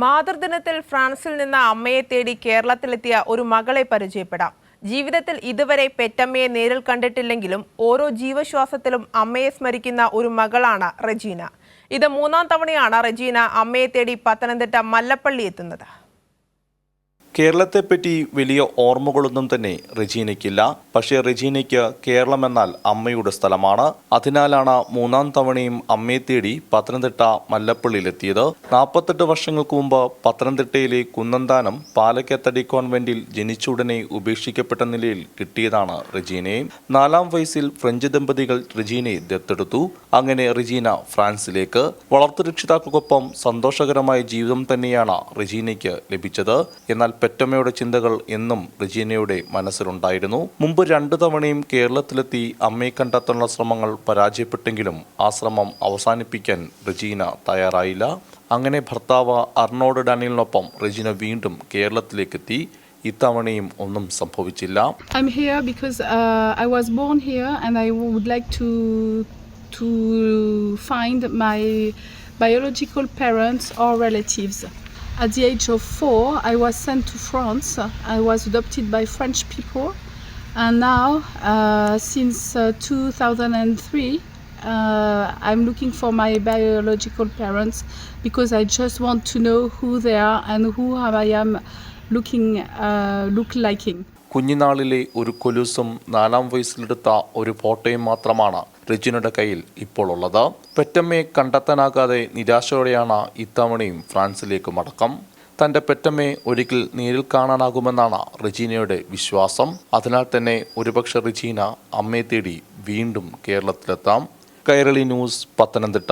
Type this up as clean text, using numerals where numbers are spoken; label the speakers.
Speaker 1: മാതൃദിനത്തിൽ ഫ്രാൻസിൽ നിന്ന് അമ്മയെ തേടി കേരളത്തിലെത്തിയ ഒരു മകളെ പരിചയപ്പെടാം. ജീവിതത്തിൽ ഇതുവരെ പെറ്റമ്മയെ നേരിൽ കണ്ടിട്ടില്ലെങ്കിലും ഓരോ ജീവശ്വാസത്തിലും അമ്മയെ സ്മരിക്കുന്ന ഒരു മകളാണ് റെജീന. ഇത് 3-ാം തവണയാണ് റെജീന അമ്മയെ തേടി പത്തനംതിട്ട മല്ലപ്പള്ളി എത്തുന്നത്.
Speaker 2: കേരളത്തെപ്പറ്റി വലിയ ഓർമ്മകളൊന്നും തന്നെ റെജീനയ്ക്കില്ല. പക്ഷേ റെജീനയ്ക്ക് കേരളമെന്നാൽ അമ്മയുടെ സ്ഥലമാണ്. അതിനാലാണ് 3-ാം തവണയും അമ്മയെ തേടി പത്തനംതിട്ട മല്ലപ്പള്ളിയിലെത്തിയത്. 48 വർഷങ്ങൾക്ക് മുമ്പ് പത്തനംതിട്ടയിലെ കുന്നന്താനം പാലക്കത്തടി കോൺവെന്റിൽ ജനിച്ചുടനെ ഉപേക്ഷിക്കപ്പെട്ട നിലയിൽ കിട്ടിയതാണ് റെജീനയെ. 4-ാം വയസ്സിൽ ഫ്രഞ്ച് ദമ്പതികൾ റെജീനയെ ദത്തെടുത്തു. അങ്ങനെ റെജീന ഫ്രാൻസിലേക്ക്. വളർത്തുരക്ഷിതാക്കൾക്കൊപ്പം സന്തോഷകരമായ ജീവിതം തന്നെയാണ് റെജീനയ്ക്ക് ലഭിച്ചത്. എന്നാൽ പെറ്റമ്മയുടെ ചിന്തകൾ എന്നും റെജീനയുടെ മനസ്സിലുണ്ടായിരുന്നു. മുമ്പ് 2 തവണയും കേരളത്തിലെത്തി അമ്മയെ കണ്ടെത്താനുള്ള ശ്രമങ്ങൾ പരാജയപ്പെട്ടെങ്കിലും ആ ശ്രമം അവസാനിപ്പിക്കാൻ റെജീന തയ്യാറായില്ല. അങ്ങനെ ഭർത്താവ് അർണോൾഡ് ഡാനിയലിനൊപ്പം റെജീന വീണ്ടും കേരളത്തിലേക്കെത്തി. ഇത്തവണയും ഒന്നും സംഭവിച്ചില്ല.
Speaker 3: I'm here because I was born here and I would like to find my biological parents or relatives. At the age of 4, I was sent to France. I was adopted by French people, and now since 2003, I'm looking for my biological parents because I just want to know who they are and who I am look liking.
Speaker 2: കുഞ്ഞിനാളിലെ ഒരു കൊലുസും 4-ാം വയസ്സിലെടുത്ത ഒരു ഫോട്ടോയും മാത്രമാണ് റെജീനയുടെ കയ്യിൽ ഇപ്പോൾ ഉള്ളത്. പെറ്റമ്മയെ കണ്ടെത്താനാകാതെ നിരാശയോടെയാണ് ഇത്തവണയും ഫ്രാൻസിലേക്ക് മടക്കം. തൻ്റെ പെറ്റമ്മയെ ഒരിക്കൽ നേരിൽ കാണാനാകുമെന്നാണ് റെജീനയുടെ വിശ്വാസം. അതിനാൽ തന്നെ ഒരുപക്ഷെ റെജീന അമ്മയെ തേടി വീണ്ടും കേരളത്തിലെത്താം. കൈരളി ന്യൂസ്, പത്തനംതിട്ട.